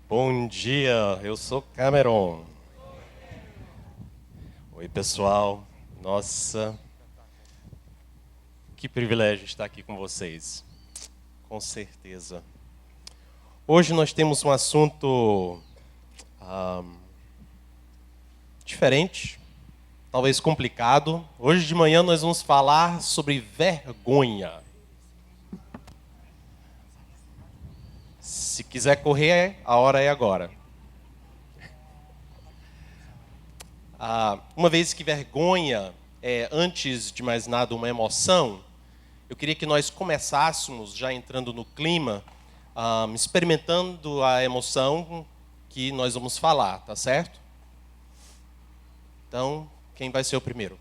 Bom dia, eu sou Cameron. Oi, pessoal. Nossa, que privilégio estar aqui com vocês. Com certeza. Hoje nós temos um assunto diferente, talvez complicado. Hoje de manhã nós vamos falar sobre vergonha. Se quiser correr, a hora é agora. Uma vez que vergonha é, antes de mais nada, uma emoção, eu queria que nós começássemos, já entrando no clima, experimentando a emoção que nós vamos falar, tá certo? Então, quem vai ser o primeiro?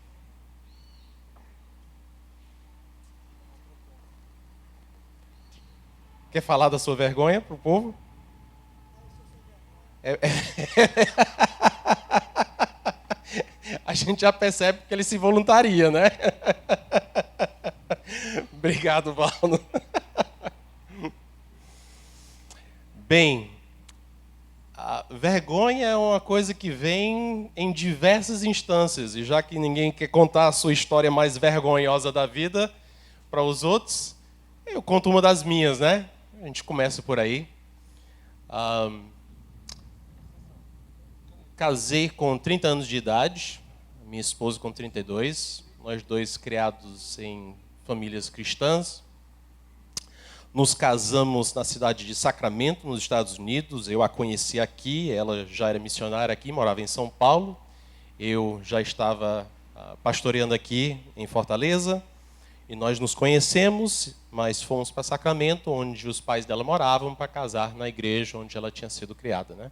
Quer falar da sua vergonha para o povo? A gente já percebe que ele se voluntaria, né? Obrigado, Valdo. Bem, a vergonha é uma coisa que vem em diversas instâncias. E já que ninguém quer contar a sua história mais vergonhosa da vida para os outros, eu conto uma das minhas, né? A gente começa por aí. Casei com 30 anos de idade, minha esposa com 32, nós dois criados em famílias cristãs. Nos casamos na cidade de Sacramento, nos Estados Unidos. Eu a conheci aqui, ela já era missionária aqui, morava em São Paulo. Eu já estava pastoreando aqui em Fortaleza. E nós nos conhecemos, mas fomos para Sacramento, onde os pais dela moravam, para casar na igreja onde ela tinha sido criada, né?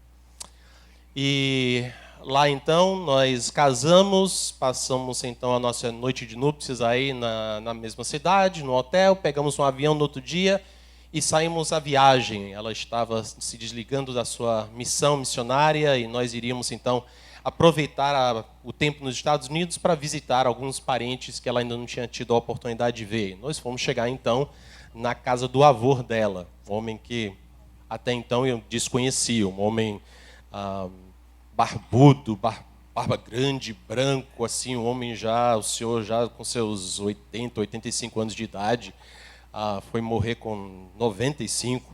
E lá então nós casamos, passamos então a nossa noite de núpcias aí na mesma cidade, no hotel, pegamos um avião no outro dia e saímos à viagem. Ela estava se desligando da sua missão missionária e nós iríamos então aproveitar o tempo nos Estados Unidos para visitar alguns parentes que ela ainda não tinha tido a oportunidade de ver. Nós fomos chegar então na casa do avô dela, um homem que até então eu desconhecia, um homem barbudo, barba grande, branco, assim, um homem já, o senhor já com seus 80, 85 anos de idade, foi morrer com 95.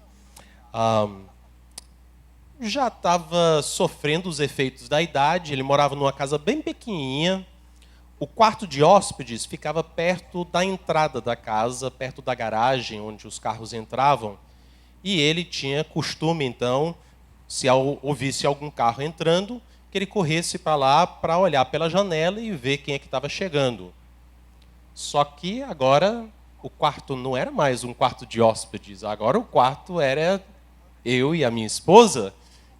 Já estava sofrendo os efeitos da idade, ele morava numa casa bem pequenininha. O quarto de hóspedes ficava perto da entrada da casa, perto da garagem onde os carros entravam, e ele tinha costume, então, se ouvisse algum carro entrando, que ele corresse para lá para olhar pela janela e ver quem é que estava chegando. Só que agora o quarto não era mais um quarto de hóspedes, agora o quarto era eu e a minha esposa,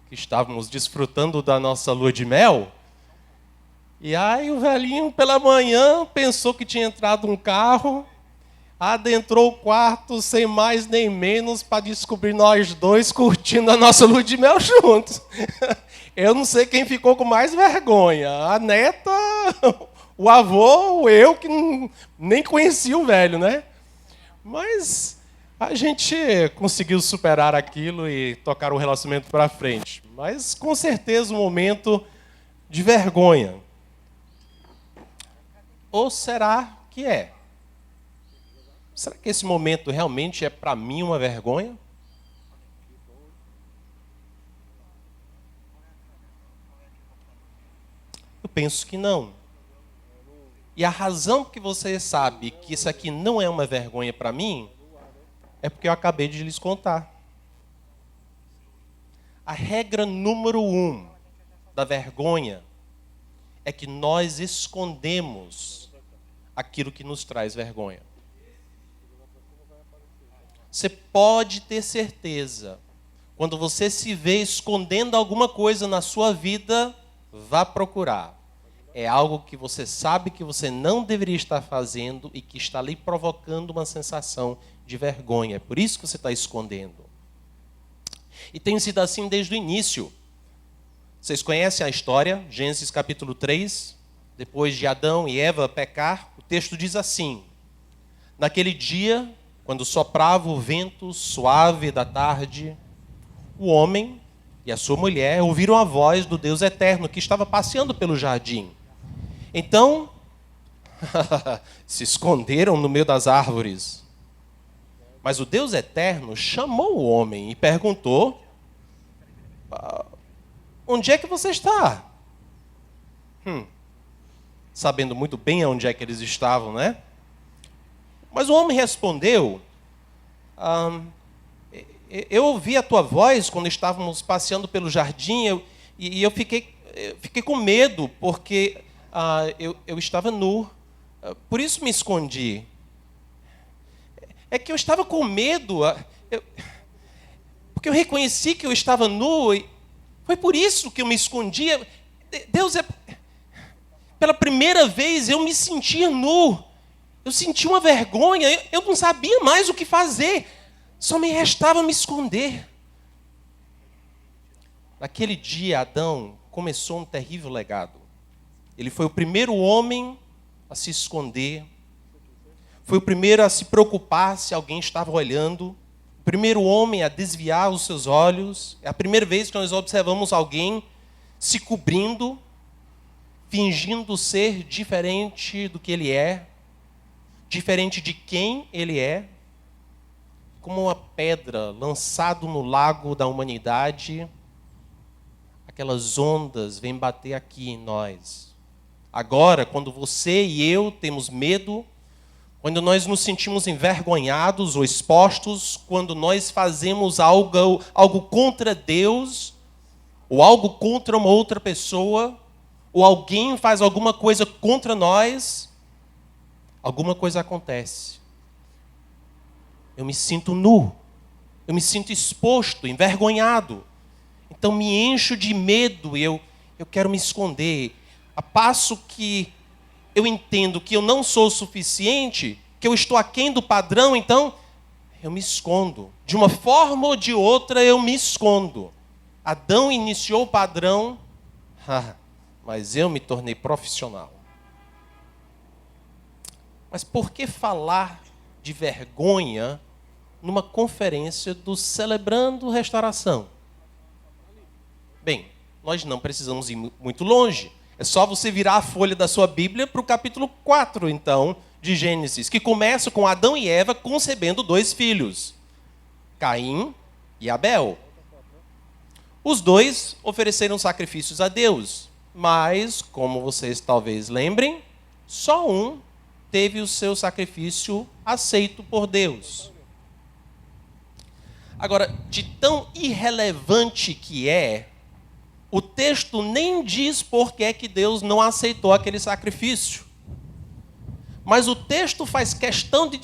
que estávamos desfrutando da nossa lua de mel. E aí o velhinho, pela manhã, pensou que tinha entrado um carro, adentrou o quarto sem mais nem menos para descobrir nós dois curtindo a nossa lua de mel juntos. Eu não sei quem ficou com mais vergonha, a neta, o avô, ou eu, que nem conhecia o velho, né? Mas a gente conseguiu superar aquilo e tocar o relacionamento para frente. Mas, com certeza, um momento de vergonha. Ou será que é? Será que esse momento realmente é para mim uma vergonha? Eu penso que não. E a razão que você sabe que isso aqui não é uma vergonha para mim é porque eu acabei de lhes contar. A regra número 1 da vergonha é que nós escondemos aquilo que nos traz vergonha. Você pode ter certeza, quando você se vê escondendo alguma coisa na sua vida, vá procurar. É algo que você sabe que você não deveria estar fazendo e que está lhe provocando uma sensação de vergonha. É por isso que você está escondendo. E tem sido assim desde o início. Vocês conhecem a história, Gênesis capítulo 3, depois de Adão e Eva pecar, o texto diz assim: naquele dia, quando soprava o vento suave da tarde, o homem e a sua mulher ouviram a voz do Deus eterno que estava passeando pelo jardim. Então, se esconderam no meio das árvores. Mas o Deus eterno chamou o homem e perguntou: onde é que você está? Sabendo muito bem onde é que eles estavam, né? Mas o homem respondeu: eu ouvi a tua voz quando estávamos passeando pelo jardim e eu fiquei com medo, porque eu estava nu. Por isso me escondi. É que eu estava com medo, porque eu reconheci que eu estava nu, e foi por isso que eu me escondi. Deus, pela primeira vez eu me senti nu. Eu senti uma vergonha, eu não sabia mais o que fazer. Só me restava me esconder. Naquele dia, Adão começou um terrível legado. Ele foi o primeiro homem a se esconder. Foi o primeiro a se preocupar se alguém estava olhando. O primeiro homem a desviar os seus olhos. É a primeira vez que nós observamos alguém se cobrindo, fingindo ser diferente do que ele é, diferente de quem ele é. Como uma pedra lançada no lago da humanidade, aquelas ondas vêm bater aqui em nós. Agora, quando você e eu temos medo, quando nós nos sentimos envergonhados ou expostos, quando nós fazemos algo contra Deus, ou algo contra uma outra pessoa, ou alguém faz alguma coisa contra nós, alguma coisa acontece. Eu me sinto nu, eu me sinto exposto, envergonhado. Então me encho de medo e eu quero me esconder. A passo que eu entendo que eu não sou o suficiente, que eu estou aquém do padrão, então eu me escondo. De uma forma ou de outra eu me escondo. Adão iniciou o padrão, mas eu me tornei profissional. Mas por que falar de vergonha numa conferência do Celebrando Restauração? Bem, nós não precisamos ir muito longe. É só você virar a folha da sua Bíblia para o capítulo 4, então, de Gênesis, que começa com Adão e Eva concebendo 2 filhos, Caim e Abel. Os 2 ofereceram sacrifícios a Deus, mas, como vocês talvez lembrem, só um teve o seu sacrifício aceito por Deus. Agora, de tão irrelevante que é, o texto nem diz por que é que Deus não aceitou aquele sacrifício. Mas o texto faz questão de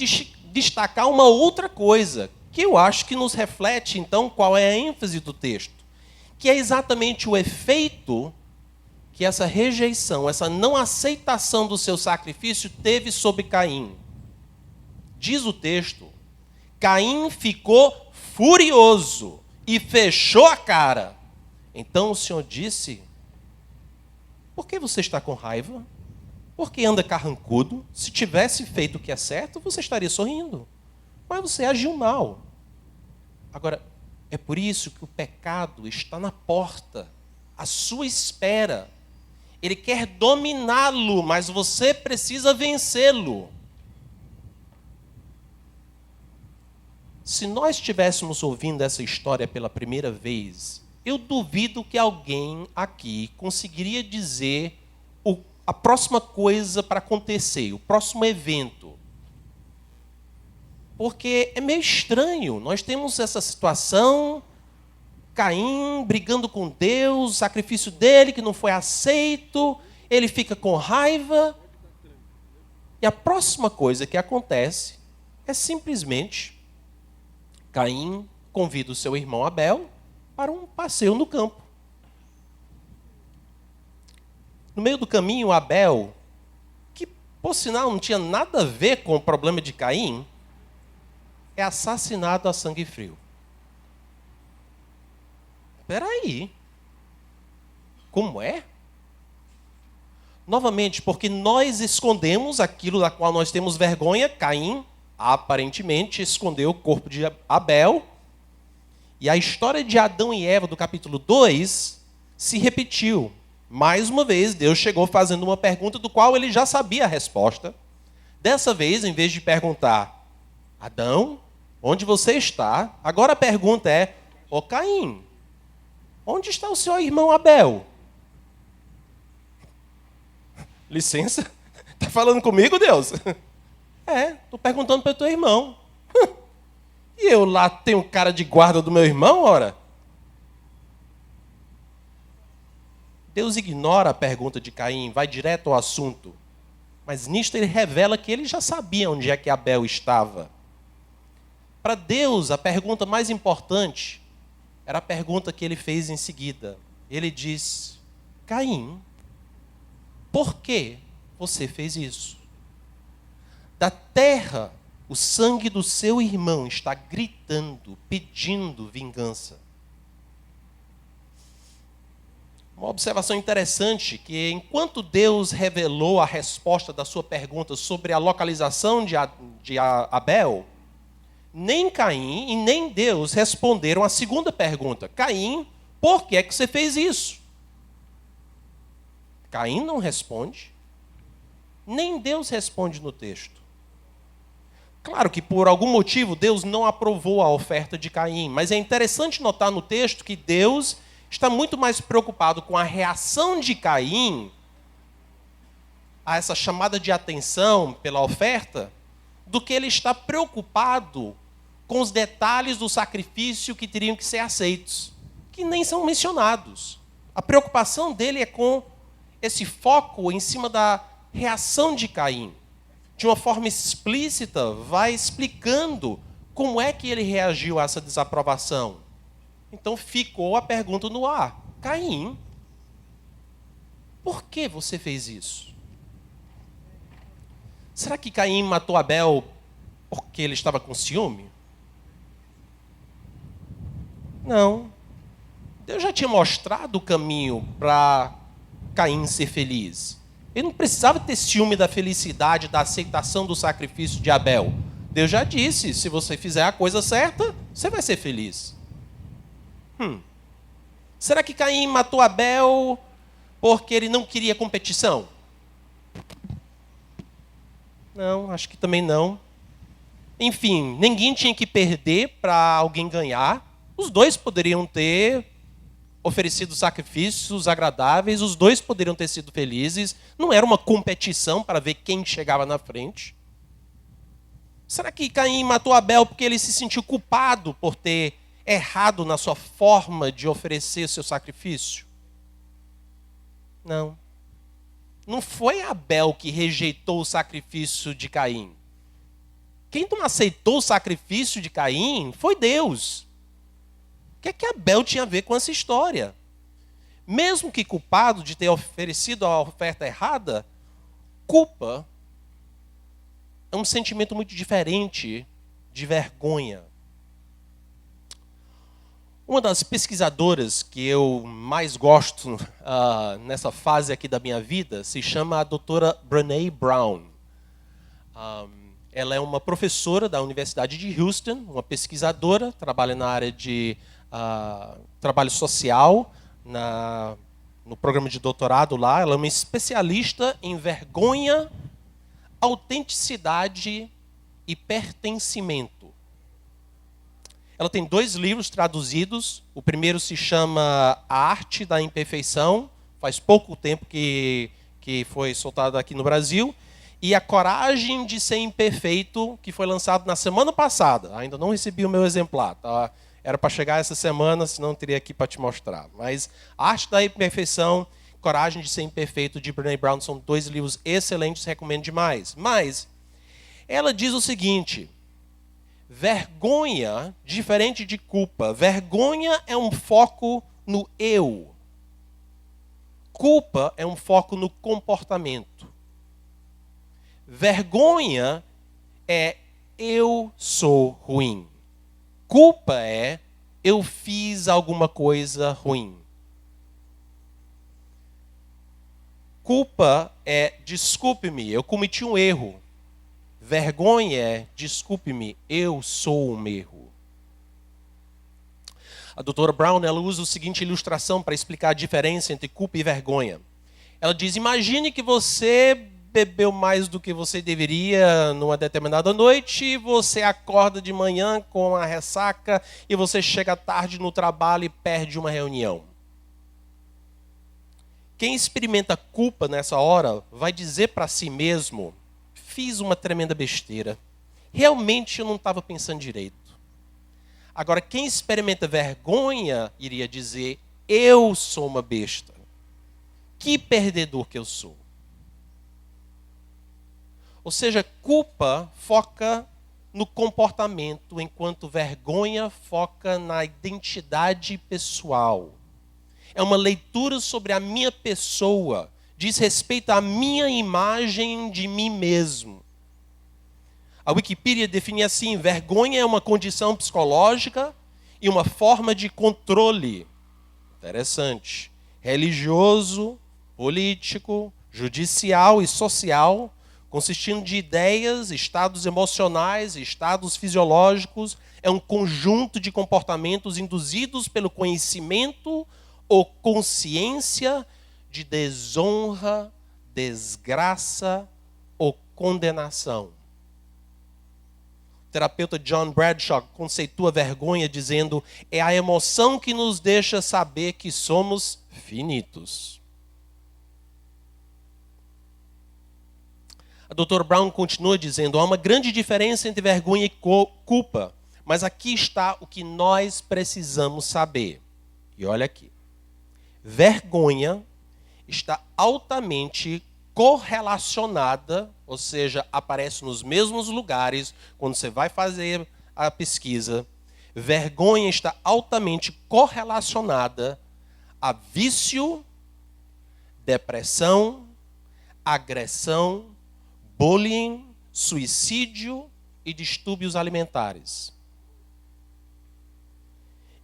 destacar uma outra coisa, que eu acho que nos reflete, então, qual é a ênfase do texto. Que é exatamente o efeito que essa rejeição, essa não aceitação do seu sacrifício teve sobre Caim. Diz o texto: Caim ficou furioso e fechou a cara. Então o Senhor disse: por que você está com raiva? Por que anda carrancudo? Se tivesse feito o que é certo, você estaria sorrindo. Mas você agiu mal. Agora, é por isso que o pecado está na porta, à sua espera. Ele quer dominá-lo, mas você precisa vencê-lo. Se nós estivéssemos ouvindo essa história pela primeira vez, eu duvido que alguém aqui conseguiria dizer a próxima coisa para acontecer, o próximo evento. Porque é meio estranho. Nós temos essa situação, Caim brigando com Deus, o sacrifício dele que não foi aceito, ele fica com raiva. E a próxima coisa que acontece é simplesmente Caim convida o seu irmão Abel para um passeio no campo. No meio do caminho, Abel, que por sinal não tinha nada a ver com o problema de Caim, é assassinado a sangue frio. Espera aí. Como é? Novamente, porque nós escondemos aquilo da qual nós temos vergonha. Caim, aparentemente, escondeu o corpo de Abel. E a história de Adão e Eva do capítulo 2 se repetiu. Mais uma vez, Deus chegou fazendo uma pergunta do qual ele já sabia a resposta. Dessa vez, em vez de perguntar, Adão, onde você está? Agora a pergunta é, ô Caim, onde está o seu irmão Abel? Licença? Está falando comigo, Deus? Estou perguntando para o teu irmão. E eu lá tenho cara de guarda do meu irmão, ora? Deus ignora a pergunta de Caim, vai direto ao assunto. Mas nisto ele revela que ele já sabia onde é que Abel estava. Para Deus, a pergunta mais importante era a pergunta que ele fez em seguida. Ele diz, Caim, por que você fez isso? Da terra, o sangue do seu irmão está gritando, pedindo vingança. Uma observação interessante, que enquanto Deus revelou a resposta da sua pergunta sobre a localização de Abel, nem Caim e nem Deus responderam a segunda pergunta. Caim, por que é que você fez isso? Caim não responde, nem Deus responde no texto. Claro que por algum motivo Deus não aprovou a oferta de Caim, mas é interessante notar no texto que Deus está muito mais preocupado com a reação de Caim a essa chamada de atenção pela oferta, do que ele está preocupado com os detalhes do sacrifício que teriam que ser aceitos, que nem são mencionados. A preocupação dele é com esse foco em cima da reação de Caim. De uma forma explícita, vai explicando como é que ele reagiu a essa desaprovação. Então ficou a pergunta no ar. Caim, por que você fez isso? Será que Caim matou Abel porque ele estava com ciúme? Não. Deus já tinha mostrado o caminho para Caim ser feliz. Ele não precisava ter ciúme da felicidade, da aceitação do sacrifício de Abel. Deus já disse, se você fizer a coisa certa, você vai ser feliz. Será que Caim matou Abel porque ele não queria competição? Não, acho que também não. Enfim, ninguém tinha que perder para alguém ganhar. Os dois poderiam ter oferecido sacrifícios agradáveis, os dois poderiam ter sido felizes. Não era uma competição para ver quem chegava na frente. Será que Caim matou Abel porque ele se sentiu culpado por ter errado na sua forma de oferecer seu sacrifício? Não. Não foi Abel que rejeitou o sacrifício de Caim. Quem não aceitou o sacrifício de Caim foi Deus. O que é que Abel tinha a ver com essa história? Mesmo que culpado de ter oferecido a oferta errada, culpa é um sentimento muito diferente de vergonha. Uma das pesquisadoras que eu mais gosto nessa fase aqui da minha vida se chama a doutora Brené Brown. Ela é uma professora da Universidade de Houston, uma pesquisadora, trabalha na área de trabalho social, no programa de doutorado lá. Ela é uma especialista em vergonha, autenticidade e pertencimento. Ela tem 2 livros traduzidos. O primeiro se chama A Arte da Imperfeição. Faz pouco tempo que foi soltado aqui no Brasil. E A Coragem de Ser Imperfeito, que foi lançado na semana passada. Ainda não recebi o meu exemplar. Tá? Era para chegar essa semana, senão não teria aqui para te mostrar. Mas A Arte da Imperfeição, Coragem de Ser Imperfeito, de Brené Brown, são 2 livros excelentes, recomendo demais. Mas ela diz o seguinte: vergonha, diferente de culpa, vergonha é um foco no eu. Culpa é um foco no comportamento. Vergonha é eu sou ruim. Culpa é eu fiz alguma coisa ruim. Culpa é desculpe-me, eu cometi um erro. Vergonha é desculpe-me, eu sou um erro. A doutora Brown, ela usa a seguinte ilustração para explicar a diferença entre culpa e vergonha. Ela diz, imagine que você bebeu mais do que você deveria numa determinada noite, e você acorda de manhã com a ressaca e você chega tarde no trabalho e perde uma reunião. Quem experimenta culpa nessa hora vai dizer para si mesmo, fiz uma tremenda besteira. Realmente eu não estava pensando direito. Agora, quem experimenta vergonha iria dizer, eu sou uma besta. Que perdedor que eu sou. Ou seja, culpa foca no comportamento, enquanto vergonha foca na identidade pessoal. É uma leitura sobre a minha pessoa, diz respeito à minha imagem de mim mesmo. A Wikipedia define assim, vergonha é uma condição psicológica e uma forma de controle. Interessante. Religioso, político, judicial e social, consistindo de ideias, estados emocionais, estados fisiológicos, é um conjunto de comportamentos induzidos pelo conhecimento ou consciência de desonra, desgraça ou condenação. O terapeuta John Bradshaw conceitua vergonha dizendo, é a emoção que nos deixa saber que somos finitos. A doutora Brown continua dizendo, há uma grande diferença entre vergonha e culpa, mas aqui está o que nós precisamos saber. E olha aqui. Vergonha está altamente correlacionada, ou seja, aparece nos mesmos lugares quando você vai fazer a pesquisa. Vergonha está altamente correlacionada a vício, depressão, agressão, bullying, suicídio e distúrbios alimentares.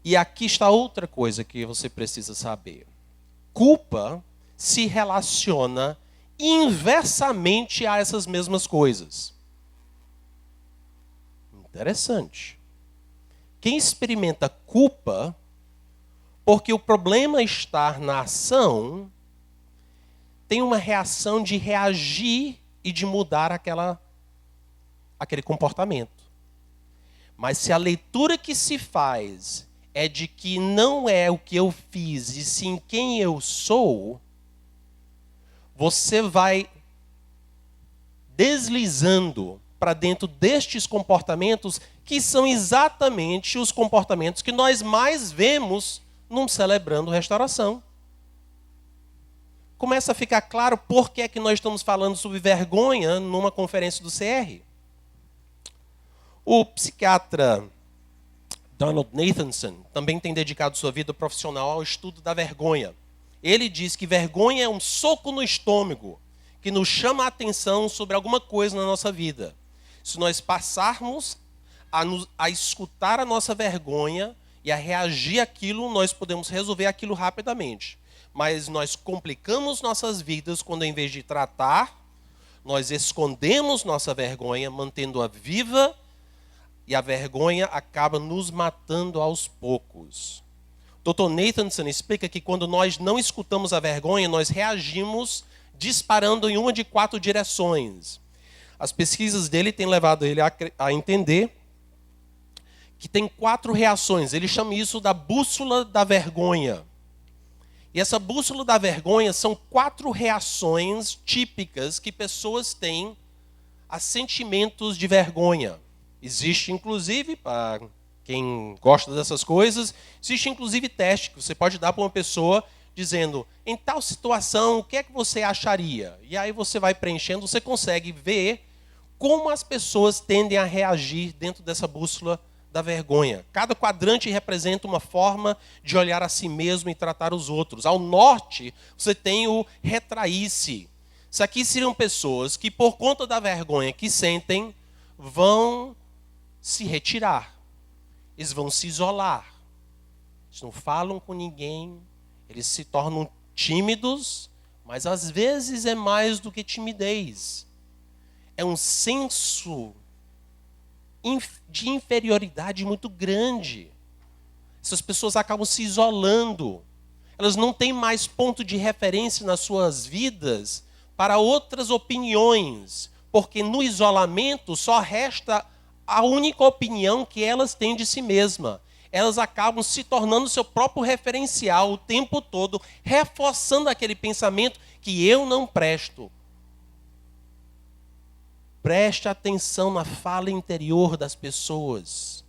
E aqui está outra coisa que você precisa saber. Culpa se relaciona inversamente a essas mesmas coisas. Interessante. Quem experimenta culpa, porque o problema está na ação, tem uma reação de reagir e de mudar aquele comportamento. Mas se a leitura que se faz é de que não é o que eu fiz, e sim quem eu sou, você vai deslizando para dentro destes comportamentos que são exatamente os comportamentos que nós mais vemos num celebrando restauração. Começa a ficar claro por que é que nós estamos falando sobre vergonha numa conferência do CR. O psiquiatra Donald Nathanson também tem dedicado sua vida profissional ao estudo da vergonha. Ele diz que vergonha é um soco no estômago que nos chama a atenção sobre alguma coisa na nossa vida. Se nós passarmos a escutar a nossa vergonha e a reagir àquilo, nós podemos resolver aquilo rapidamente. Mas nós complicamos nossas vidas quando, em vez de tratar, nós escondemos nossa vergonha, mantendo-a viva, e a vergonha acaba nos matando aos poucos. Dr. Nathanson explica que quando nós não escutamos a vergonha, nós reagimos disparando em uma de 4 direções. As pesquisas dele têm levado ele a entender que tem 4 reações. Ele chama isso da bússola da vergonha. E essa bússola da vergonha são 4 reações típicas que pessoas têm a sentimentos de vergonha. Existe, inclusive, para quem gosta dessas coisas, existe, inclusive, teste que você pode dar para uma pessoa dizendo, em tal situação, o que é que você acharia? E aí você vai preenchendo, você consegue ver como as pessoas tendem a reagir dentro dessa bússola da vergonha. Cada quadrante representa uma forma de olhar a si mesmo e tratar os outros. Ao norte, você tem o retrair-se. Isso aqui seriam pessoas que, por conta da vergonha que sentem, vão se retirar. Eles vão se isolar. Eles não falam com ninguém. Eles se tornam tímidos, mas às vezes é mais do que timidez. É um senso de inferioridade muito grande. Essas pessoas acabam se isolando. Elas não têm mais ponto de referência nas suas vidas para outras opiniões, porque no isolamento só resta a única opinião que elas têm de si mesma. Elas acabam se tornando seu próprio referencial o tempo todo, reforçando aquele pensamento que eu não presto. Preste atenção na fala interior das pessoas.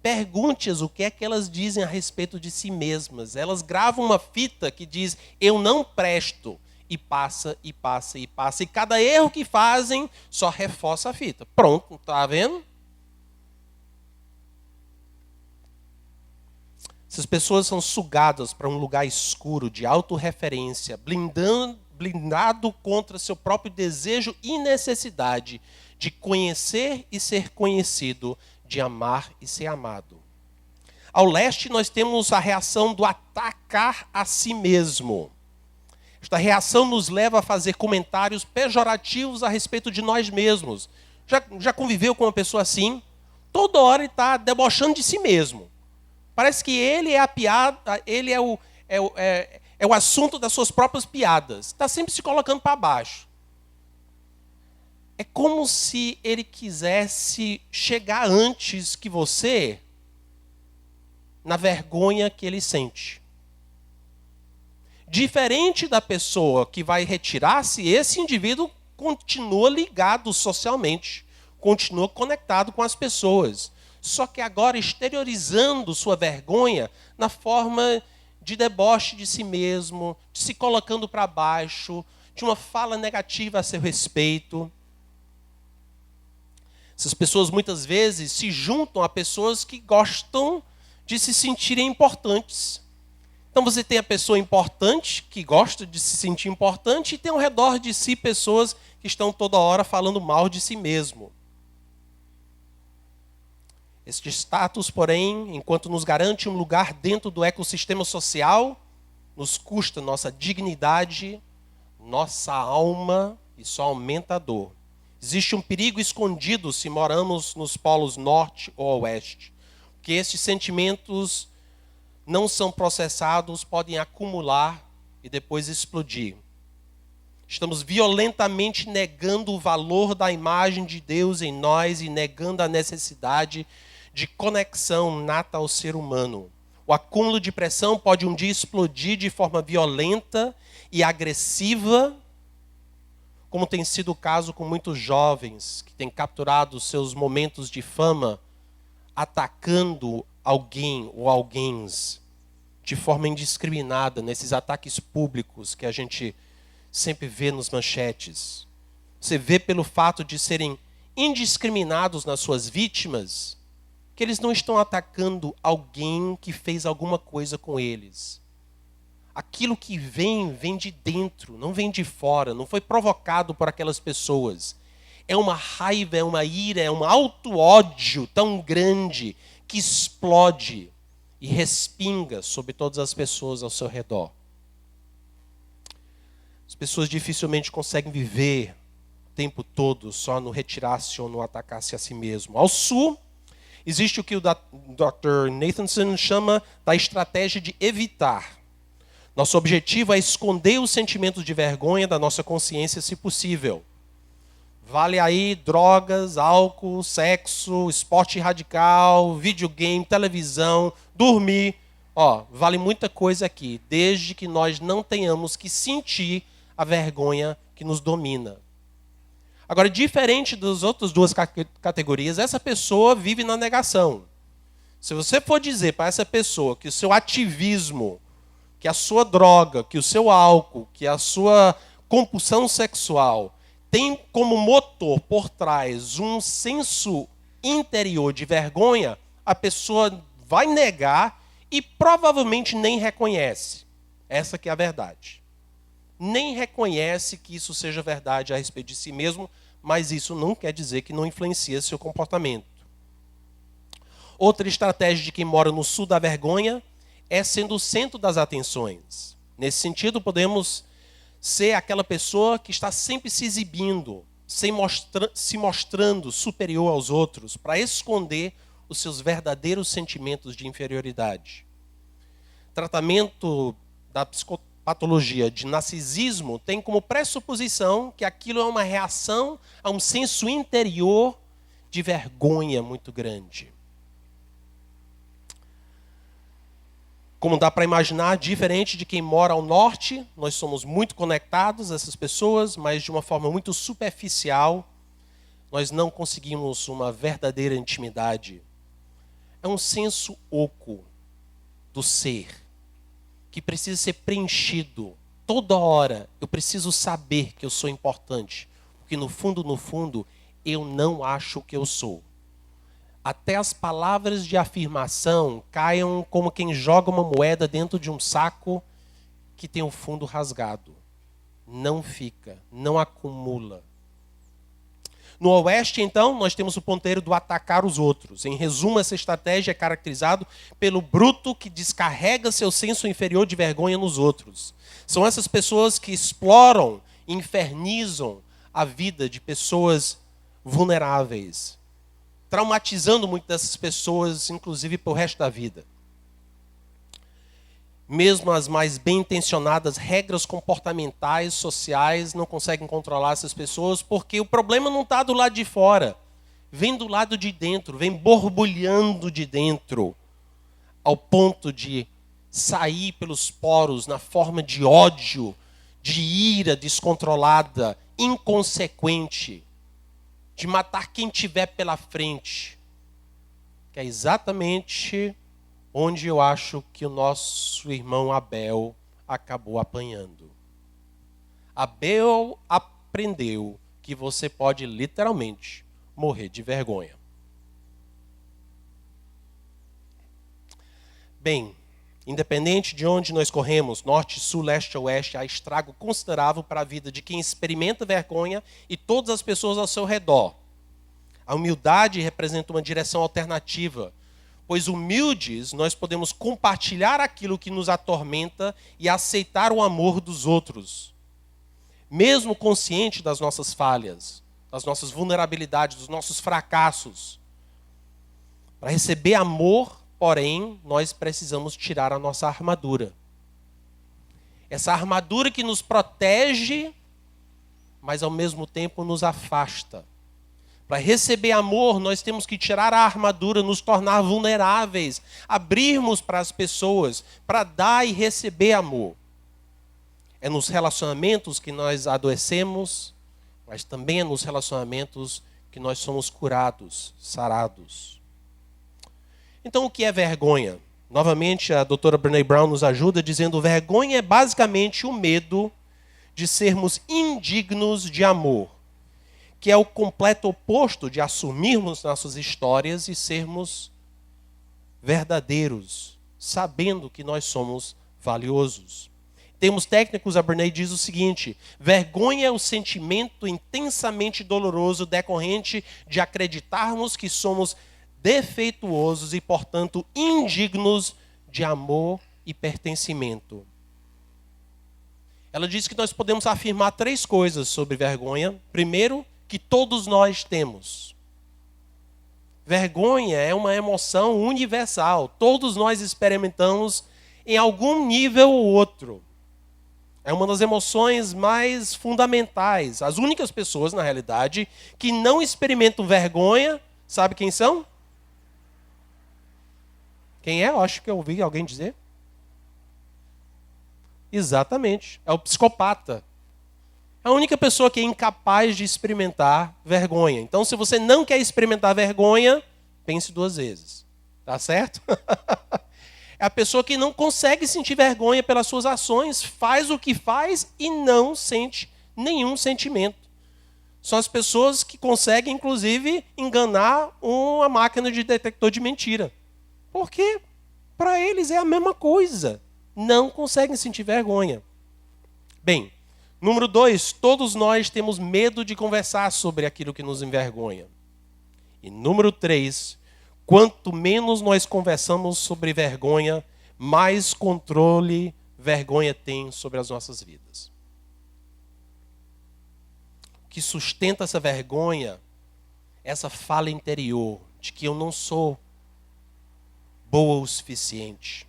Pergunte-as o que é que elas dizem a respeito de si mesmas. Elas gravam uma fita que diz, eu não presto. E passa, e passa, e passa. E cada erro que fazem só reforça a fita. Pronto, está vendo? Essas pessoas são sugadas para um lugar escuro de autorreferência, blindado contra seu próprio desejo e necessidade de conhecer e ser conhecido, de amar e ser amado. Ao leste, nós temos a reação do atacar a si mesmo. Esta reação nos leva a fazer comentários pejorativos a respeito de nós mesmos. Já conviveu com uma pessoa assim? Toda hora ele está debochando de si mesmo. Parece que ele é a piada, ele é o assunto das suas próprias piadas. Está sempre se colocando para baixo. É como se ele quisesse chegar antes que você na vergonha que ele sente. Diferente da pessoa que vai retirar-se, esse indivíduo continua ligado socialmente, continua conectado com as pessoas. Só que agora exteriorizando sua vergonha na forma de deboche de si mesmo, de se colocando para baixo, de uma fala negativa a seu respeito. Essas pessoas muitas vezes se juntam a pessoas que gostam de se sentirem importantes. Então você tem a pessoa importante, que gosta de se sentir importante, e tem ao redor de si pessoas que estão toda hora falando mal de si mesmo. Este status, porém, enquanto nos garante um lugar dentro do ecossistema social, nos custa nossa dignidade, nossa alma e só aumenta a dor. Existe um perigo escondido se moramos nos polos norte ou oeste, porque estes sentimentos não são processados, podem acumular e depois explodir. Estamos violentamente negando o valor da imagem de Deus em nós e negando a necessidade de conexão nata ao ser humano. O acúmulo de pressão pode um dia explodir de forma violenta e agressiva, como tem sido o caso com muitos jovens que têm capturado seus momentos de fama atacando alguém ou alguéms de forma indiscriminada nesses ataques públicos que a gente sempre vê nos manchetes. Você vê pelo fato de serem indiscriminados nas suas vítimas que eles não estão atacando alguém que fez alguma coisa com eles. Aquilo que vem de dentro, não vem de fora, não foi provocado por aquelas pessoas. É uma raiva, é uma ira, é um auto-ódio tão grande que explode e respinga sobre todas as pessoas ao seu redor. As pessoas dificilmente conseguem viver o tempo todo só no retirar-se ou no atacar-se a si mesmo. Ao sul, existe o que o Dr. Nathanson chama da estratégia de evitar. Nosso objetivo é esconder os sentimentos de vergonha da nossa consciência, se possível. Vale aí drogas, álcool, sexo, esporte radical, videogame, televisão, dormir. Vale muita coisa aqui, desde que nós não tenhamos que sentir a vergonha que nos domina. Agora, diferente das outras duas categorias, essa pessoa vive na negação. Se você for dizer para essa pessoa que o seu ativismo, que a sua droga, que o seu álcool, que a sua compulsão sexual tem como motor por trás um senso interior de vergonha, a pessoa vai negar e provavelmente nem reconhece. Essa que é a verdade. Nem reconhece que isso seja verdade a respeito de si mesmo, mas isso não quer dizer que não influencia seu comportamento. Outra estratégia de quem mora no sul da vergonha é sendo o centro das atenções. Nesse sentido, podemos ser aquela pessoa que está sempre se exibindo, se mostrando superior aos outros, para esconder os seus verdadeiros sentimentos de inferioridade. Tratamento da psicopatologia de narcisismo tem como pressuposição que aquilo é uma reação a um senso interior de vergonha muito grande. Como dá para imaginar, diferente de quem mora ao norte, nós somos muito conectados a essas pessoas, mas de uma forma muito superficial, nós não conseguimos uma verdadeira intimidade. É um senso oco do ser, que precisa ser preenchido. Toda hora eu preciso saber que eu sou importante, porque no fundo, eu não acho que eu sou. Até as palavras de afirmação caiam como quem joga uma moeda dentro de um saco que tem o fundo rasgado. Não fica, não acumula. No Oeste, então, nós temos o ponteiro do atacar os outros. Em resumo, essa estratégia é caracterizada pelo bruto que descarrega seu senso inferior de vergonha nos outros. São essas pessoas que exploram, infernizam a vida de pessoas vulneráveis, traumatizando muitas dessas pessoas, inclusive para o resto da vida. Mesmo as mais bem-intencionadas regras comportamentais, sociais, não conseguem controlar essas pessoas, porque o problema não está do lado de fora, vem do lado de dentro, vem borbulhando de dentro, ao ponto de sair pelos poros na forma de ódio, de ira descontrolada, inconsequente, de matar quem tiver pela frente, que é exatamente onde eu acho que o nosso irmão Abel acabou apanhando. Abel aprendeu que você pode literalmente morrer de vergonha. Bem, independente de onde nós corremos, norte, sul, leste ou oeste, há estrago considerável para a vida de quem experimenta vergonha e todas as pessoas ao seu redor. A humildade representa uma direção alternativa, pois humildes nós podemos compartilhar aquilo que nos atormenta e aceitar o amor dos outros. Mesmo consciente das nossas falhas, das nossas vulnerabilidades, dos nossos fracassos. Para receber amor, porém, nós precisamos tirar a nossa armadura. Essa armadura que nos protege, mas ao mesmo tempo nos afasta. Para receber amor, nós temos que tirar a armadura, nos tornar vulneráveis, abrirmos para as pessoas, para dar e receber amor. É nos relacionamentos que nós adoecemos, mas também é nos relacionamentos que nós somos curados, sarados. Então, o que é vergonha? Novamente, a doutora Brené Brown nos ajuda dizendo: vergonha é basicamente o medo de sermos indignos de amor, que é o completo oposto de assumirmos nossas histórias e sermos verdadeiros, sabendo que nós somos valiosos. Em termos técnicos, a Brené diz o seguinte: vergonha é o sentimento intensamente doloroso decorrente de acreditarmos que somos defeituosos e, portanto, indignos de amor e pertencimento. Ela diz que nós podemos afirmar 3 coisas sobre vergonha. Primeiro, que todos nós temos. Vergonha é uma emoção universal. Todos nós experimentamos em algum nível ou outro. É uma das emoções mais fundamentais. As únicas pessoas, na realidade, que não experimentam vergonha, sabe quem são? Quem é? Eu acho que eu ouvi alguém dizer. Exatamente. É o psicopata. É a única pessoa que é incapaz de experimentar vergonha. Então, se você não quer experimentar vergonha, pense 2 vezes. Tá certo? É a pessoa que não consegue sentir vergonha pelas suas ações, faz o que faz e não sente nenhum sentimento. São as pessoas que conseguem, inclusive, enganar uma máquina de detector de mentira. Porque para eles é a mesma coisa. Não conseguem sentir vergonha. Bem, número 2, todos nós temos medo de conversar sobre aquilo que nos envergonha. E número 3, quanto menos nós conversamos sobre vergonha, mais controle vergonha tem sobre as nossas vidas. O que sustenta essa vergonha, essa fala interior de que eu não sou boa o suficiente.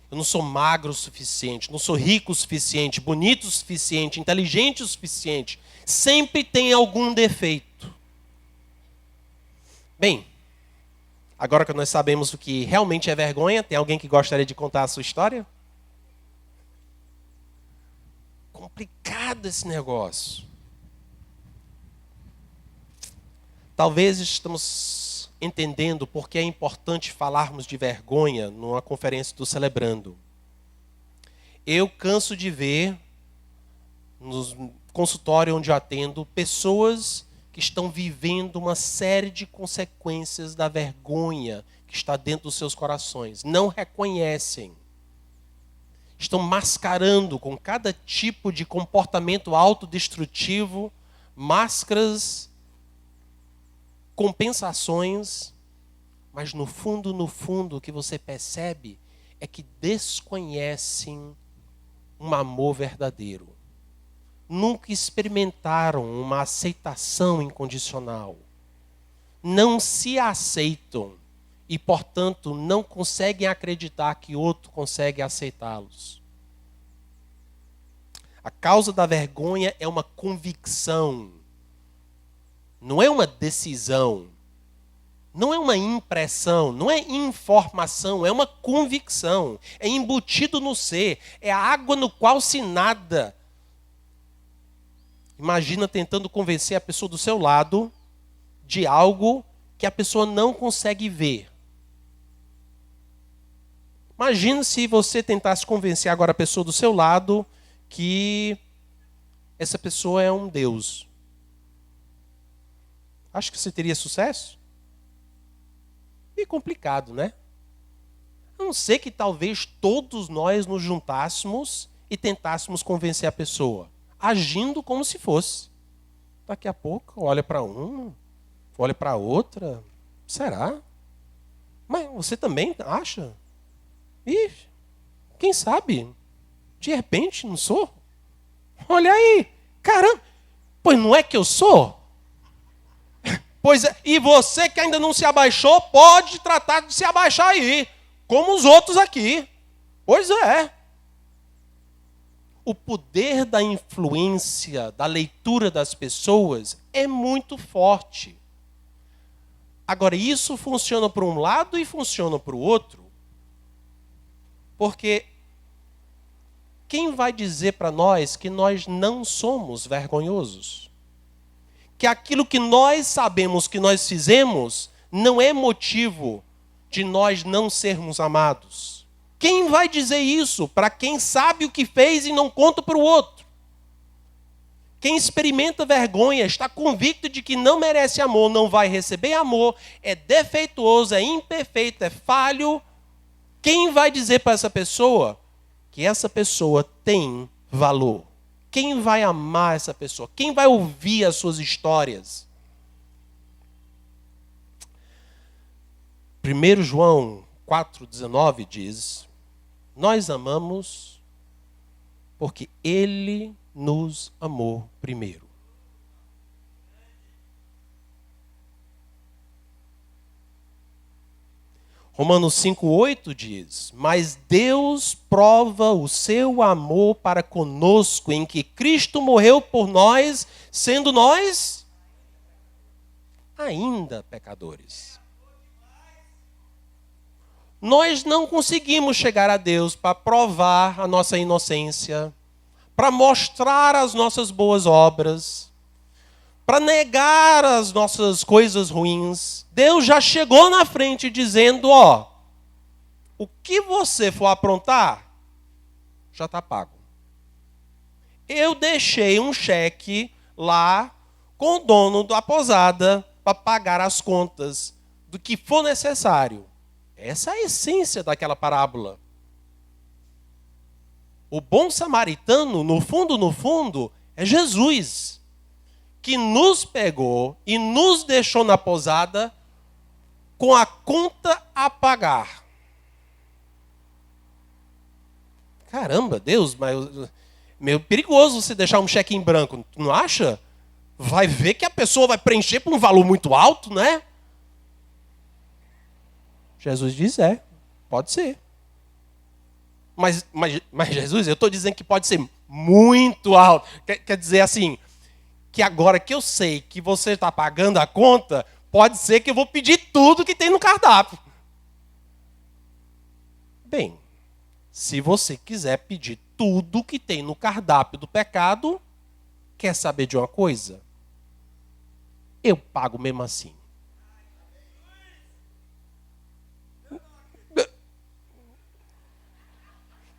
Eu não sou magro o suficiente, não sou rico o suficiente, bonito o suficiente, inteligente o suficiente. Sempre tem algum defeito. Bem, agora que nós sabemos o que realmente é vergonha, tem alguém que gostaria de contar a sua história? Complicado esse negócio. Talvez estamos entendendo por que é importante falarmos de vergonha numa conferência do Celebrando. Eu canso de ver, no consultório onde eu atendo, pessoas que estão vivendo uma série de consequências da vergonha que está dentro dos seus corações. Não reconhecem. Estão mascarando com cada tipo de comportamento autodestrutivo, máscaras, compensações, mas no fundo, o que você percebe é que desconhecem um amor verdadeiro. Nunca experimentaram uma aceitação incondicional. Não se aceitam e, portanto, não conseguem acreditar que outro consegue aceitá-los. A causa da vergonha é uma convicção. Não é uma decisão. Não é uma impressão, não é informação, é uma convicção. É embutido no ser, é a água no qual se nada. Imagina tentando convencer a pessoa do seu lado de algo que a pessoa não consegue ver. Imagina se você tentasse convencer agora a pessoa do seu lado que essa pessoa é um Deus. Acho que você teria sucesso? E complicado, né? A não ser que talvez todos nós nos juntássemos e tentássemos convencer a pessoa, agindo como se fosse. Daqui a pouco, olha para um, olha para outra. Será? Mas você também acha? Ih, quem sabe? De repente, não sou? Olha aí, caramba, pois não é que eu sou? Pois é, e você que ainda não se abaixou, pode tratar de se abaixar aí, como os outros aqui. Pois é. O poder da influência, da leitura das pessoas é muito forte. Agora, isso funciona para um lado e funciona para o outro. Porque quem vai dizer para nós que nós não somos vergonhosos? Que aquilo que nós sabemos que nós fizemos não é motivo de nós não sermos amados. Quem vai dizer isso para quem sabe o que fez e não conta para o outro? Quem experimenta vergonha, está convicto de que não merece amor, não vai receber amor, é defeituoso, é imperfeito, é falho. Quem vai dizer para essa pessoa que essa pessoa tem valor? Quem vai amar essa pessoa? Quem vai ouvir as suas histórias? 1 João 4,19 diz: nós amamos porque Ele nos amou primeiro. Romanos 5,8 diz: mas Deus prova o seu amor para conosco em que Cristo morreu por nós, sendo nós ainda pecadores. Nós não conseguimos chegar a Deus para provar a nossa inocência, para mostrar as nossas boas obras, para negar as nossas coisas ruins. Deus já chegou na frente dizendo, ó, o que você for aprontar, já está pago. Eu deixei um cheque lá com o dono da posada para pagar as contas do que for necessário. Essa é a essência daquela parábola. O bom samaritano, no fundo, é Jesus, que nos pegou e nos deixou na posada com a conta a pagar. Caramba, Deus, mas meio perigoso você deixar um cheque em branco, não acha? Vai ver que a pessoa vai preencher por um valor muito alto, né? Jesus diz, Pode ser. Mas Jesus, eu estou dizendo que pode ser muito alto. Quer dizer assim, que agora que eu sei que você está pagando a conta, pode ser que eu vou pedir tudo que tem no cardápio. Bem, se você quiser pedir tudo que tem no cardápio do pecado, quer saber de uma coisa? Eu pago mesmo assim.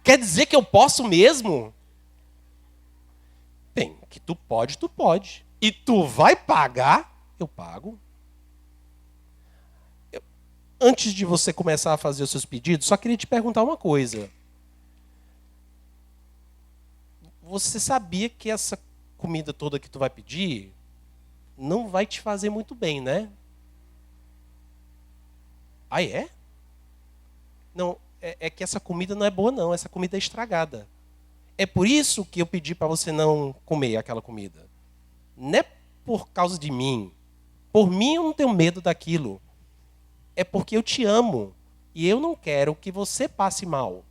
Quer dizer que eu posso mesmo? Bem, que tu pode, tu pode. E tu vai pagar? Eu pago. Antes de você começar a fazer os seus pedidos, só queria te perguntar uma coisa. Você sabia que essa comida toda que tu vai pedir não vai te fazer muito bem, né? Ah, é? Não, é que essa comida não é boa não, essa comida é estragada. É por isso que eu pedi para você não comer aquela comida. Não é por causa de mim. Por mim eu não tenho medo daquilo. É porque eu te amo. E eu não quero que você passe mal.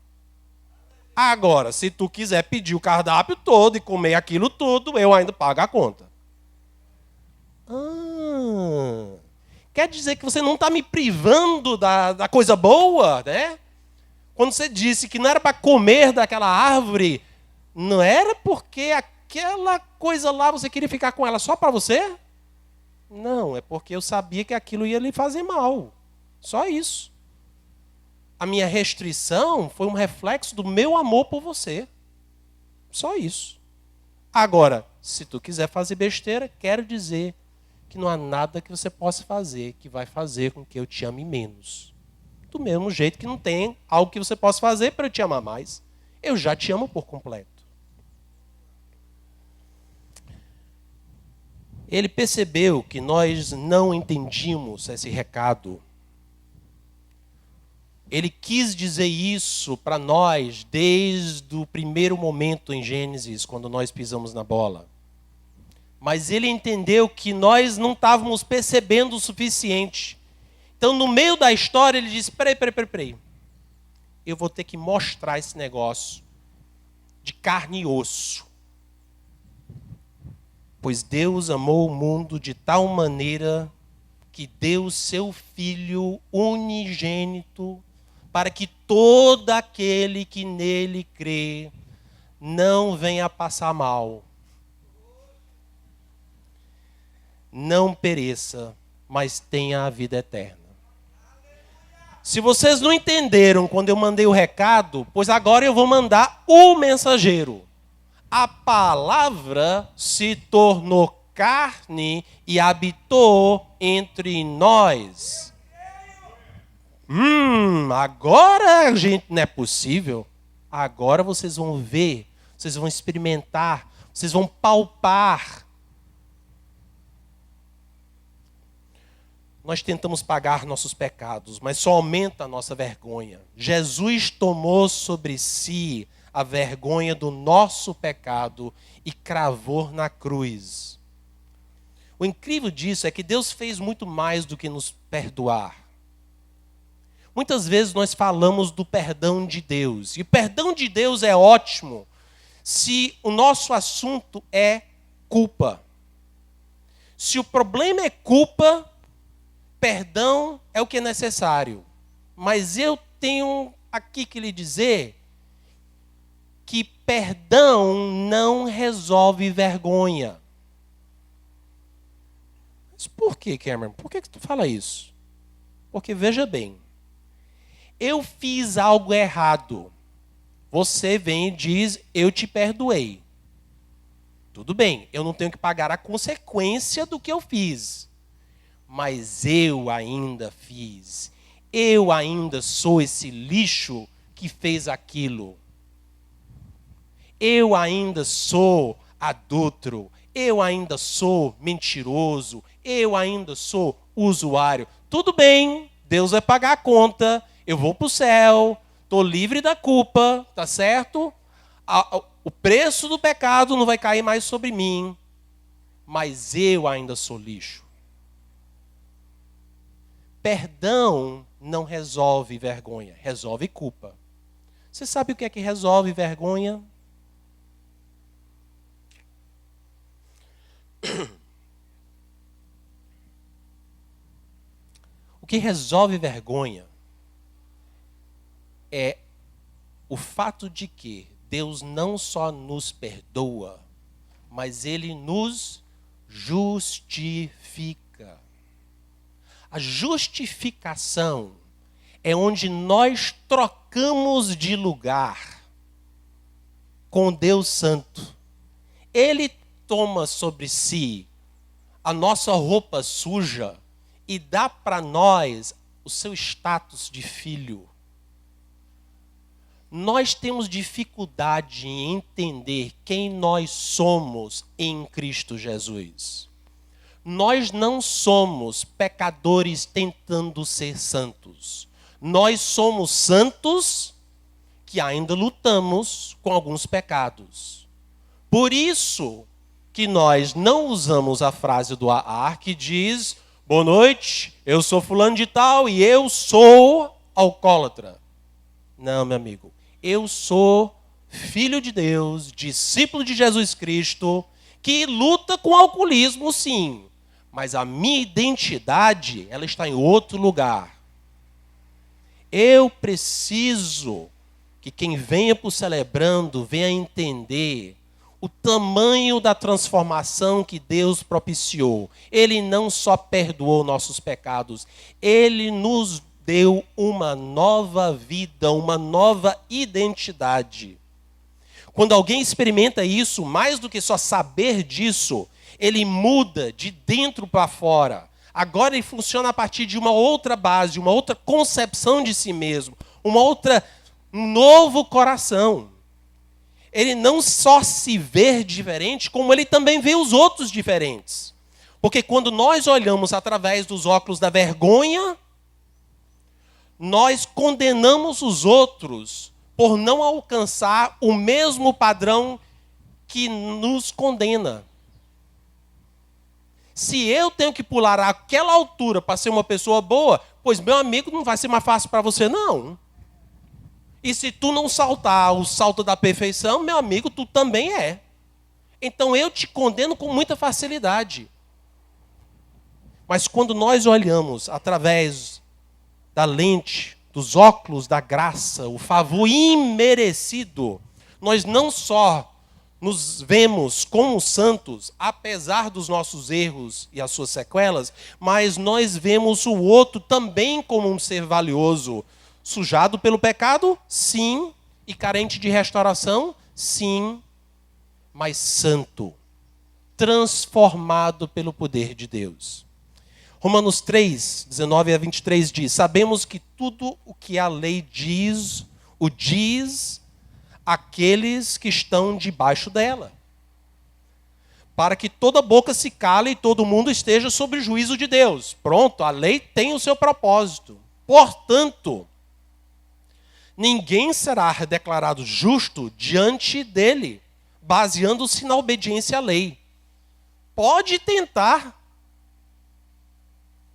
Agora, se tu quiser pedir o cardápio todo e comer aquilo tudo, eu ainda pago a conta. Quer dizer que você não está me privando da coisa boa, né? Quando você disse que não era para comer daquela árvore, não era porque aquela coisa lá você queria ficar com ela só para você? Não, é porque eu sabia que aquilo ia lhe fazer mal. Só isso. A minha restrição foi um reflexo do meu amor por você. Só isso. Agora, se tu quiser fazer besteira, quero dizer que não há nada que você possa fazer que vai fazer com que eu te ame menos. Do mesmo jeito que não tem algo que você possa fazer para eu te amar mais. Eu já te amo por completo. Ele percebeu que nós não entendíamos esse recado. Ele quis dizer isso para nós desde o primeiro momento em Gênesis, quando nós pisamos na bola. Mas ele entendeu que nós não estávamos percebendo o suficiente. Então, no meio da história, ele disse, peraí. Eu vou ter que mostrar esse negócio de carne e osso. Pois Deus amou o mundo de tal maneira que deu seu Filho unigênito para que todo aquele que nele crê não venha passar mal, não pereça, mas tenha a vida eterna. Se vocês não entenderam quando eu mandei o recado, pois agora eu vou mandar o mensageiro. A palavra se tornou carne e habitou entre nós. Agora, gente, não é possível. Agora vocês vão ver, vocês vão experimentar, vocês vão palpar. Nós tentamos pagar nossos pecados, mas só aumenta a nossa vergonha. Jesus tomou sobre si a vergonha do nosso pecado e cravou na cruz. O incrível disso é que Deus fez muito mais do que nos perdoar. Muitas vezes nós falamos do perdão de Deus. E o perdão de Deus é ótimo se o nosso assunto é culpa. Se o problema é culpa, perdão é o que é necessário. Mas eu tenho aqui que lhe dizer que perdão não resolve vergonha. Mas por que, Cameron? Por que tu fala isso? Porque veja bem, eu fiz algo errado. Você vem e diz, eu te perdoei. Tudo bem, eu não tenho que pagar a consequência do que eu fiz. Mas eu ainda fiz. Eu ainda sou esse lixo que fez aquilo. Eu ainda sou adúltero. Eu ainda sou mentiroso. Eu ainda sou usuário. Tudo bem, Deus vai pagar a conta. Eu vou para o céu. Estou livre da culpa, tá certo? O preço do pecado não vai cair mais sobre mim. Mas eu ainda sou lixo. Perdão não resolve vergonha, resolve culpa. Você sabe o que é que resolve vergonha? O que resolve vergonha é o fato de que Deus não só nos perdoa, mas Ele nos justifica. A justificação é onde nós trocamos de lugar com Deus Santo. Ele toma sobre si a nossa roupa suja e dá para nós o seu status de filho. Nós temos dificuldade em entender quem nós somos em Cristo Jesus. Nós não somos pecadores tentando ser santos. Nós somos santos que ainda lutamos com alguns pecados. Por isso que nós não usamos a frase do AA que diz: boa noite, eu sou fulano de tal e eu sou alcoólatra. Não, meu amigo. Eu sou filho de Deus, discípulo de Jesus Cristo, que luta com o alcoolismo, sim. Mas a minha identidade, ela está em outro lugar. Eu preciso que quem venha para o Celebrando venha entender o tamanho da transformação que Deus propiciou. Ele não só perdoou nossos pecados, Ele nos deu uma nova vida, uma nova identidade. Quando alguém experimenta isso, mais do que só saber disso, ele muda de dentro para fora. Agora ele funciona a partir de uma outra base, uma outra concepção de si mesmo, um novo coração. Ele não só se vê diferente, como ele também vê os outros diferentes. Porque quando nós olhamos através dos óculos da vergonha, nós condenamos os outros por não alcançar o mesmo padrão que nos condena. Se eu tenho que pular aquela altura para ser uma pessoa boa, pois, meu amigo, não vai ser mais fácil para você, não. E se tu não saltar o salto da perfeição, meu amigo, tu também é. Então eu te condeno com muita facilidade. Mas quando nós olhamos através da lente, dos óculos da graça, o favor imerecido, nós não só nos vemos como santos, apesar dos nossos erros e as suas sequelas, mas nós vemos o outro também como um ser valioso, sujado pelo pecado, sim, e carente de restauração, sim, mas santo, transformado pelo poder de Deus. Romanos 3, 19 a 23 diz: sabemos que tudo o que a lei diz, o diz àqueles que estão debaixo dela, para que toda boca se cale e todo mundo esteja sob o juízo de Deus. Pronto, a lei tem o seu propósito. Portanto, ninguém será declarado justo diante dele, baseando-se na obediência à lei. Pode tentar,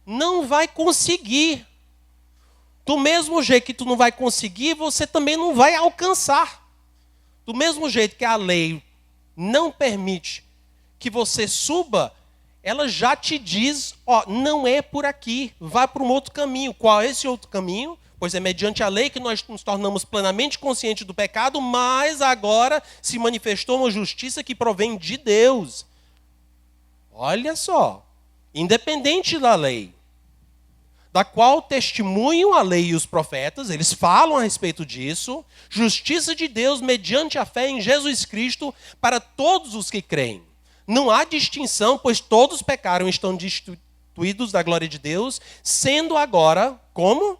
não vai conseguir. Do mesmo jeito que tu não vai conseguir, você também não vai alcançar. Do mesmo jeito que a lei não permite que você suba, ela já te diz, ó, não é por aqui, vai para um outro caminho. Qual é esse outro caminho? Pois é mediante a lei que nós nos tornamos plenamente conscientes do pecado, mas agora se manifestou uma justiça que provém de Deus. Olha só, independente da lei, da qual testemunham a lei e os profetas, eles falam a respeito disso, justiça de Deus mediante a fé em Jesus Cristo para todos os que creem. Não há distinção, pois todos pecaram e estão destituídos da glória de Deus, sendo agora, como?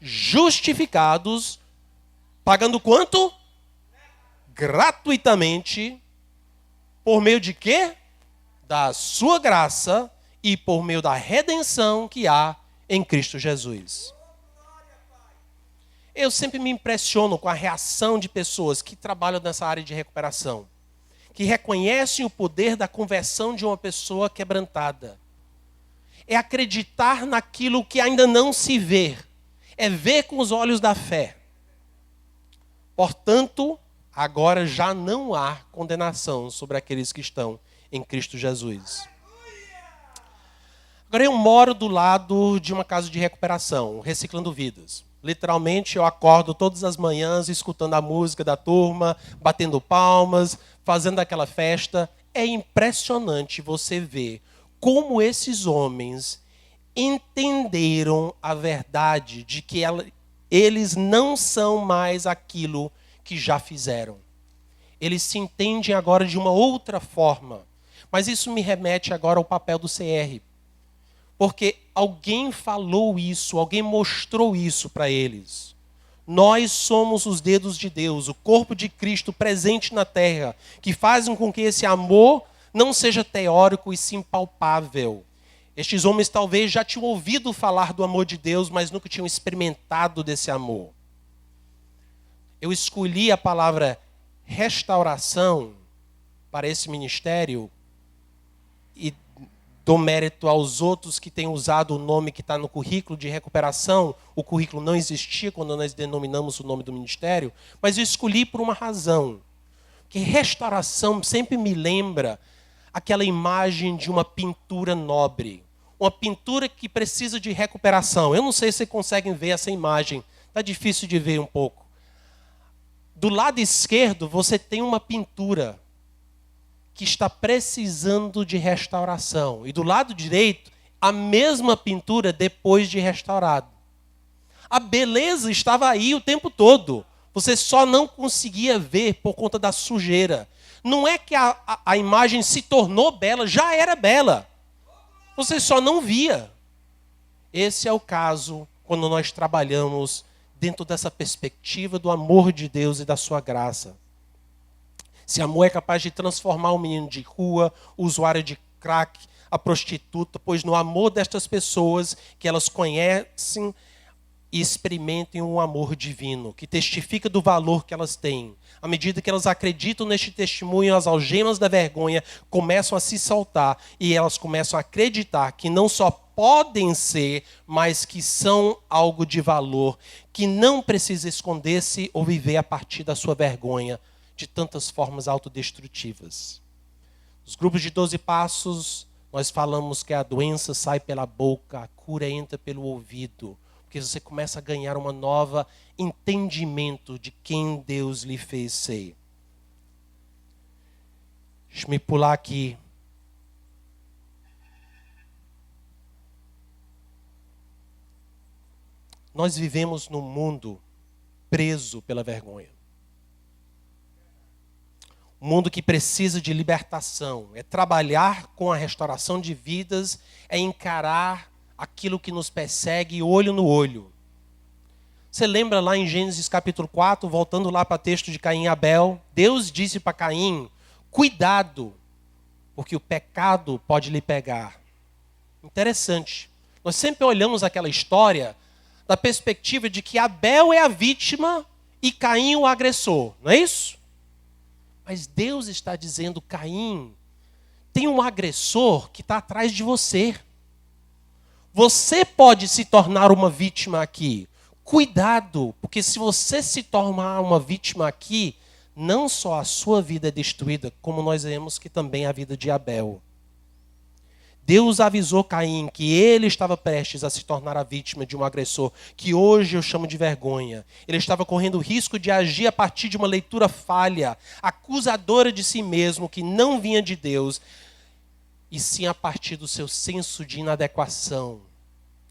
Justificados, pagando quanto? Gratuitamente, por meio de quê? Da sua graça e por meio da redenção que há em Cristo Jesus. Eu sempre me impressiono com a reação de pessoas que trabalham nessa área de recuperação, que reconhecem o poder da conversão de uma pessoa quebrantada. é acreditar naquilo que ainda não se vê, é ver com os olhos da fé. Portanto, agora já não há condenação sobre aqueles que estão em Cristo Jesus. Agora eu moro do lado de uma casa de recuperação, Reciclando Vidas. Literalmente eu acordo todas as manhãs escutando a música da turma, batendo palmas, fazendo aquela festa. É impressionante você ver como esses homens entenderam a verdade de que eles não são mais aquilo que já fizeram. Eles se entendem agora de uma outra forma. Mas isso me remete agora ao papel do CR. Porque alguém falou isso, alguém mostrou isso para eles. Nós somos os dedos de Deus, o corpo de Cristo presente na terra, que fazem com que esse amor não seja teórico e sim palpável. Estes homens talvez já tinham ouvido falar do amor de Deus, mas nunca tinham experimentado desse amor. Eu escolhi a palavra restauração para esse ministério e dou mérito aos outros que têm usado o nome que está no currículo de recuperação. O currículo não existia quando nós denominamos o nome do ministério, mas eu escolhi por uma razão. Que restauração sempre me lembra aquela imagem de uma pintura nobre. Uma pintura que precisa de recuperação. Eu não sei se vocês conseguem ver essa imagem. Está difícil de ver um pouco. Do lado esquerdo você tem uma pintura que está precisando de restauração. E do lado direito, a mesma pintura depois de restaurado. A beleza estava aí o tempo todo. Você só não conseguia ver por conta da sujeira. Não é que a imagem se tornou bela, já era bela. Você só não via. Esse é o caso quando nós trabalhamos dentro dessa perspectiva do amor de Deus e da sua graça. Esse amor é capaz de transformar o menino de rua, o usuário de crack, a prostituta, pois no amor destas pessoas que elas conhecem e experimentem um amor divino, que testifica do valor que elas têm. À medida que elas acreditam neste testemunho, as algemas da vergonha começam a se soltar e elas começam a acreditar que não só podem ser, mas que são algo de valor, que não precisa esconder-se ou viver a partir da sua vergonha, de tantas formas autodestrutivas. Nos grupos de 12 passos, nós falamos que a doença sai pela boca, a cura entra pelo ouvido, porque você começa a ganhar uma nova entendimento de quem Deus lhe fez ser. Deixa-me pular aqui. Nós vivemos num mundo preso pela vergonha. Um mundo que precisa de libertação, é trabalhar com a restauração de vidas, é encarar aquilo que nos persegue olho no olho. Você lembra lá em Gênesis capítulo 4, voltando lá para o texto de Caim e Abel, Deus disse para Caim, cuidado, porque o pecado pode lhe pegar. Interessante. Nós sempre olhamos aquela história da perspectiva de que Abel é a vítima e Caim o agressor, não é isso? Mas Deus está dizendo, Caim, tem um agressor que está atrás de você. Você pode se tornar uma vítima aqui. Cuidado, porque se você se tornar uma vítima aqui, não só a sua vida é destruída, como nós vemos que também a vida de Abel. Deus avisou Caim que ele estava prestes a se tornar a vítima de um agressor, que hoje eu chamo de vergonha. Ele estava correndo o risco de agir a partir de uma leitura falha, acusadora de si mesmo, que não vinha de Deus, e sim a partir do seu senso de inadequação.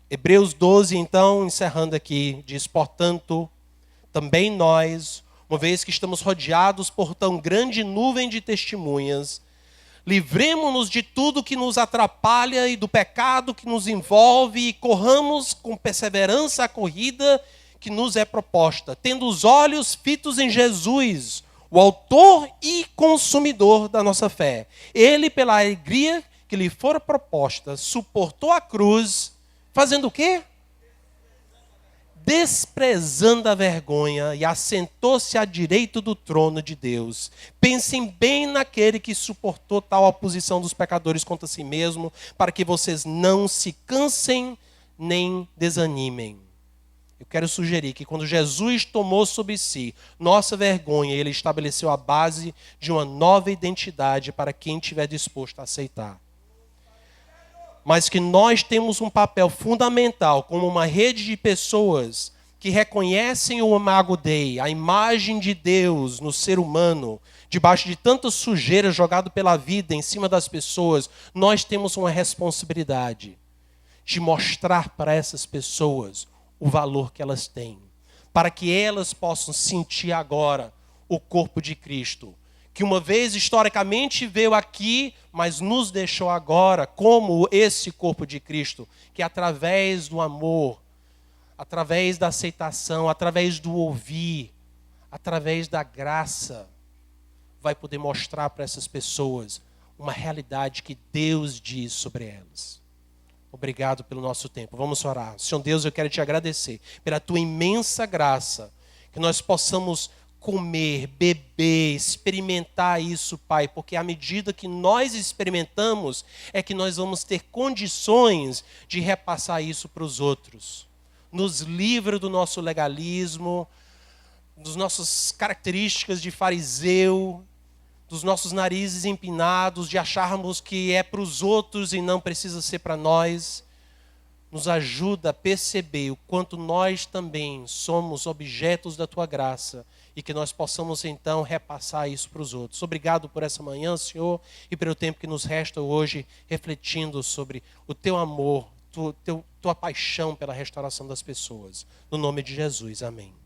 Hebreus 12, então, encerrando aqui, diz, portanto, também nós, uma vez que estamos rodeados por tão grande nuvem de testemunhas, livremo-nos de tudo que nos atrapalha e do pecado que nos envolve e corramos com perseverança a corrida que nos é proposta, tendo os olhos fitos em Jesus, o autor e consumidor da nossa fé. Ele, pela alegria que lhe fora proposta, suportou a cruz, fazendo o quê? desprezando a vergonha, e assentou-se à direita do trono de Deus. Pensem bem naquele que suportou tal oposição dos pecadores contra si mesmo, para que vocês não se cansem nem desanimem. Eu quero sugerir que quando Jesus tomou sobre si nossa vergonha, ele estabeleceu a base de uma nova identidade para quem estiver disposto a aceitar. Mas que nós temos um papel fundamental como uma rede de pessoas que reconhecem o Imago Dei, a imagem de Deus no ser humano, debaixo de tanta sujeira jogada pela vida em cima das pessoas. Nós temos uma responsabilidade de mostrar para essas pessoas o valor que elas têm, para que elas possam sentir agora o corpo de Cristo, que uma vez historicamente veio aqui, mas nos deixou agora como esse corpo de Cristo, que através do amor, através da aceitação, através do ouvir, através da graça, vai poder mostrar para essas pessoas uma realidade que Deus diz sobre elas. Obrigado pelo nosso tempo. Vamos orar. Senhor Deus, eu quero te agradecer pela tua imensa graça, que nós possamos comer, beber, experimentar isso, Pai, porque à medida que nós experimentamos, é que nós vamos ter condições de repassar isso para os outros. Nos livra do nosso legalismo, das nossas características de fariseu, dos nossos narizes empinados, de acharmos que é para os outros e não precisa ser para nós. Nos ajuda a perceber o quanto nós também somos objetos da tua graça e que nós possamos então repassar isso para os outros. Obrigado por essa manhã, Senhor, e pelo tempo que nos resta hoje refletindo sobre o teu amor, tua paixão pela restauração das pessoas. No nome de Jesus, amém.